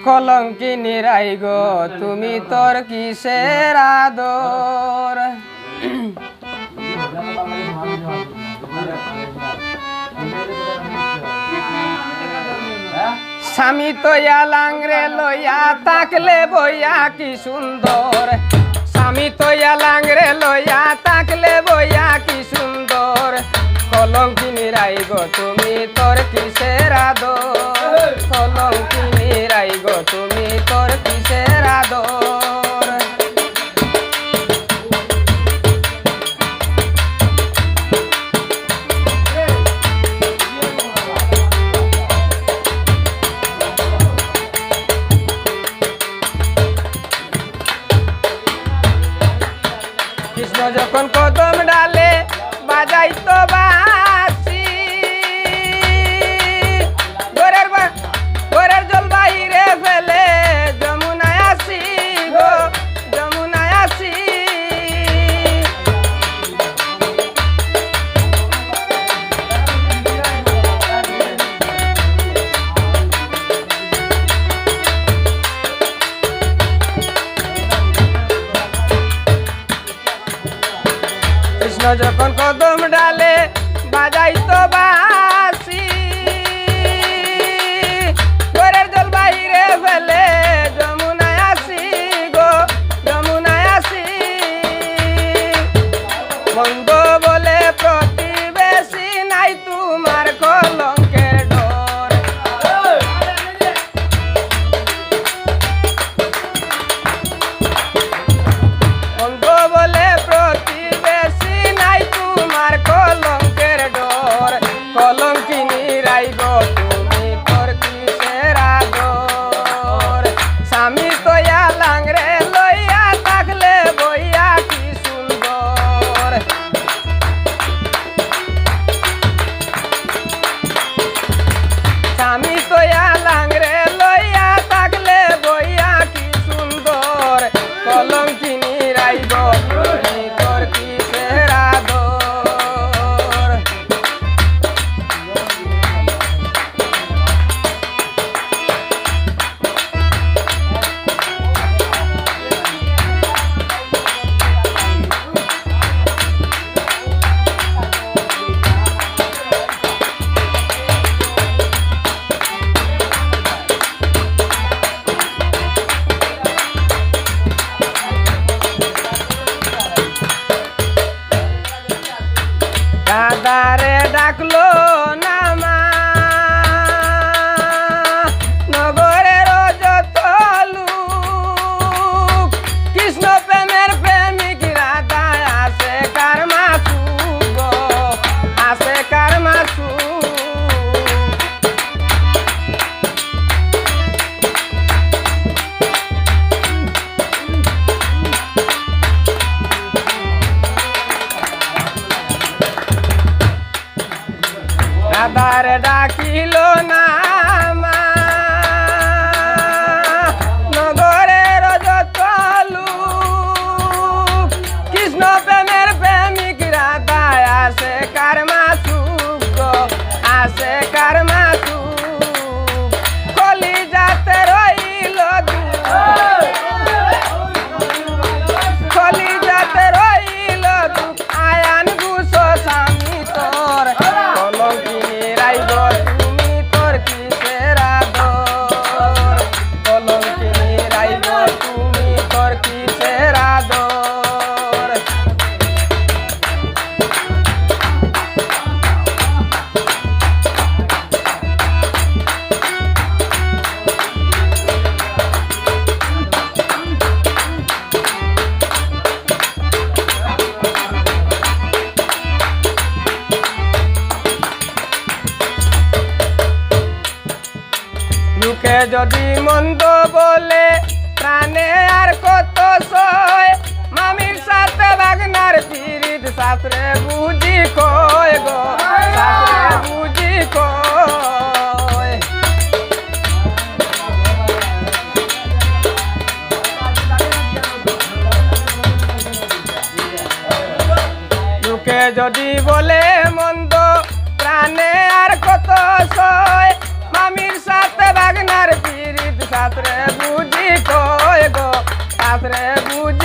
কলঙ্কিনী রাই গো তুমি তোর কিসের আদর। স্বামী তৈয়া লাংরে লইয়া তাকলে বইয়া কি সুন্দর। স্বামী তৈয়া লাংরে লইয়া তাকলে বইয়া কি সুন্দর। কলঙ্কিনী রাই গো তুমি তোর কিসের আদর। কলঙ্কিনী রাই গো তুমি তোর কিসের আদর। কৃষ্ণ যখন কদম ডালে বাজাইতো বাঁশি, ঘরের জল বাহিরে ফেলে যমুনায় আসি গো যমুনায় আসি। কৃষ্ণ যখন কদম ডালে বাজাইতো বাঁশি, ঘরের জল বাহিরে ফেলে যমুনায় আসি গো যমুনায় আসি। বন্ধ বলে প্রতিবেশী নাই তোমার কলঙ্কের ডর। বন্ধ বলে প্রতিবেশী নাই তোমার কলঙ্কের ডর। কলঙ্কিনী রাই গো তুমি তোর কিসের আদর। স্বামী তৈয়া লাংরে লইয়া তাকলে বইয়া কি সুন্দর। স্বামী তৈয়া লাংরে লইয়া তাকলে বইয়া কি সুন্দর। কলঙ্কিনী রাই গো তুমি তোর কিসের আদর। দাদারে ডাকলো না মা নগরের যত লোক। কৃষ্ণ প্রেমের প্রেমিক রাধা আসে কার মাসু গো আসে কার মাসু। রাধারে ডাকিল না মা নগরের যত লোক। কৃষ্ণ প্রেমের প্রেমিক রাধা আসে কার মাসু গো আসে কার মাসু। কলি যাতে রইল কলি যাতে রইল আয়ান গুস স্বামী তোর। কলঙ্কিনী রাই গো তুমি তোর কিসের আদর। কলঙ্কিনী রাই গো তুমি তোর কিসের আদর। লোকে যদি মন্দ বলে প্রাণে আর কত সয়। মামির সাথে বাগনার পিরিত শাস্ত্রে বুঝি কয় গো শাস্ত্রে বুঝি কয়। লোকে যদি বলে মন্দ প্রাণে আর কত সয়। মামির সাথে বাগনার পিরিত সাতরে বুঝি কয় গো সাতরে বুঝি